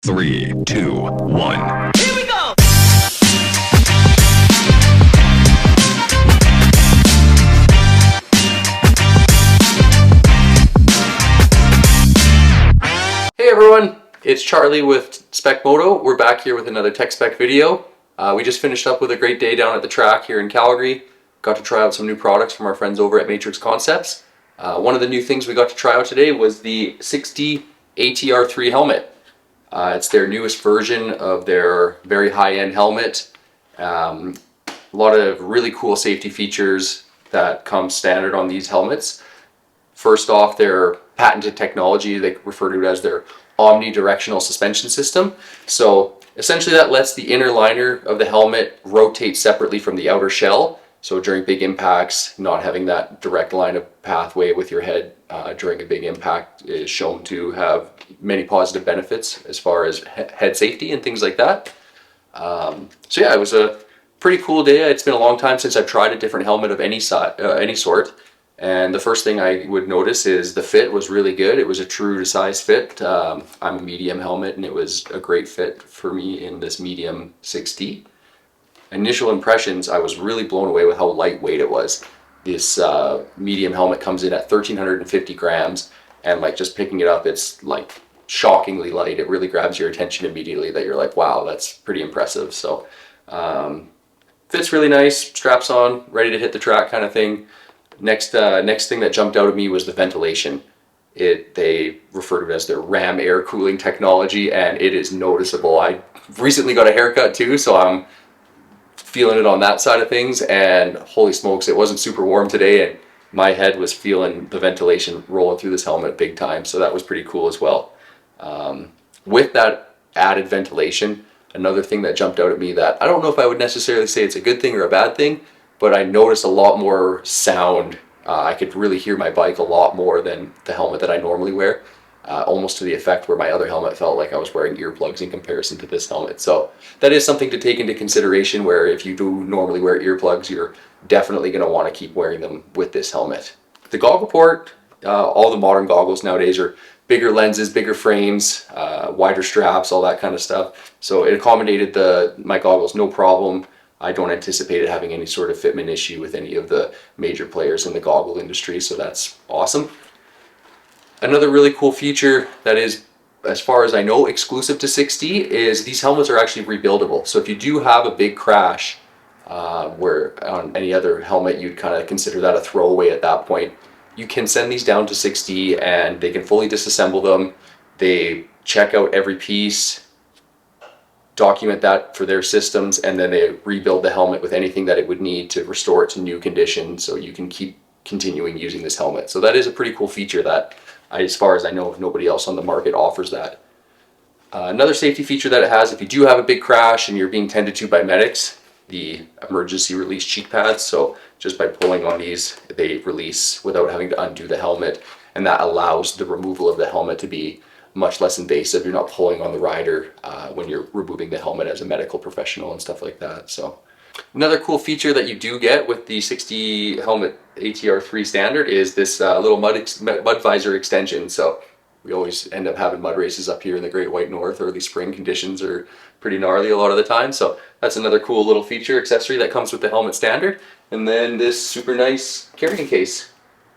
3, 2, 1. Here we go! Hey everyone, it's Charlie with Spec Moto. We're back here with another tech spec video. We just finished up with a great day down at the track here in Calgary. Got to try out some new products from our friends over at Matrix Concepts. One of the new things we got to try out today was the 6D ATR3 helmet. It's their newest version of their very high-end helmet. A lot of really cool safety features that come standard on these helmets. First off, their patented technology, they refer to it as their Omni-Directional Suspension system. So essentially that lets the inner liner of the helmet rotate separately from the outer shell. So during big impacts, not having that direct line of pathway with your head during a big impact is shown to have many positive benefits as far as head safety and things like that. So yeah, it was a pretty cool day. It's been a long time since I've tried a different helmet of any sort. And the first thing I would notice is the fit was really good. It was a true to size fit. I'm a medium helmet and it was a great fit for me in this medium 6D. Initial impressions, I was really blown away with how lightweight it was. This medium helmet comes in at 1,350 grams, and like just picking it up, it's like shockingly light. It really grabs your attention immediately that you're like, wow, that's pretty impressive. So fits really nice, straps on, ready to hit the track kind of thing. Next thing that jumped out at me was the ventilation. They refer to it as their RAM air cooling technology, and it is noticeable. I recently got a haircut too, so I'm feeling it on that side of things, and holy smokes, it wasn't super warm today and my head was feeling the ventilation rolling through this helmet big time, so that was pretty cool as well. With that added ventilation, another thing that jumped out at me that I don't know if I would necessarily say it's a good thing or a bad thing, but I noticed a lot more sound. I could really hear my bike a lot more than the helmet that I normally wear. Almost to the effect where my other helmet felt like I was wearing earplugs in comparison to this helmet. So that is something to take into consideration, where if you do normally wear earplugs, you're definitely going to want to keep wearing them with this helmet. The goggle port, all the modern goggles nowadays are bigger lenses, bigger frames, wider straps, all that kind of stuff. So it accommodated my goggles no problem. I don't anticipate it having any sort of fitment issue with any of the major players in the goggle industry, so that's awesome. Another really cool feature that is, as far as I know, exclusive to 6D is these helmets are actually rebuildable. So if you do have a big crash, where on any other helmet you'd kind of consider that a throwaway at that point, you can send these down to 6D and they can fully disassemble them. They check out every piece, document that for their systems, and then they rebuild the helmet with anything that it would need to restore it to new condition, so you can keep continuing using this helmet. So that is a pretty cool feature that, as far as I know, nobody else on the market offers that. Another safety feature that it has, if you do have a big crash and you're being tended to by medics, the emergency release cheek pads. So just by pulling on these, they release without having to undo the helmet, and that allows the removal of the helmet to be much less invasive. You're not pulling on the rider when you're removing the helmet as a medical professional and stuff like that. So another cool feature that you do get with the 6D helmet ATR3 standard is this little mud visor extension. So we always end up having mud races up here in the Great White North. Early spring conditions are pretty gnarly a lot of the time. So that's another cool little feature accessory that comes with the helmet standard. And then this super nice carrying case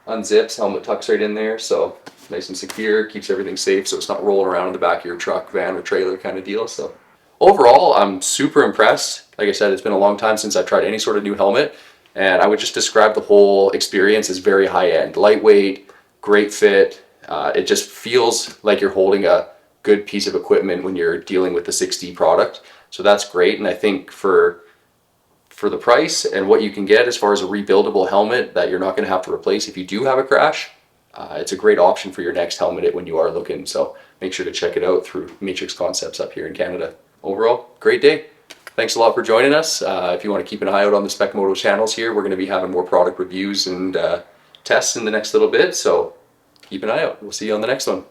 unzips, helmet tucks right in there. So nice and secure, keeps everything safe so it's not rolling around in the back of your truck, van, or trailer kind of deal. So overall, I'm super impressed. Like I said, it's been a long time since I've tried any sort of new helmet, and I would just describe the whole experience as very high-end, lightweight, great fit. It just feels like you're holding a good piece of equipment when you're dealing with the 6D product. So that's great, and I think for the price and what you can get as far as a rebuildable helmet that you're not going to have to replace if you do have a crash, it's a great option for your next helmet when you are looking. So make sure to check it out through Matrix Concepts up here in Canada. Overall, great day. Thanks a lot for joining us. If you want to keep an eye out on the Spec Moto channels here, we're going to be having more product reviews and tests in the next little bit, so keep an eye out. We'll see you on the next one.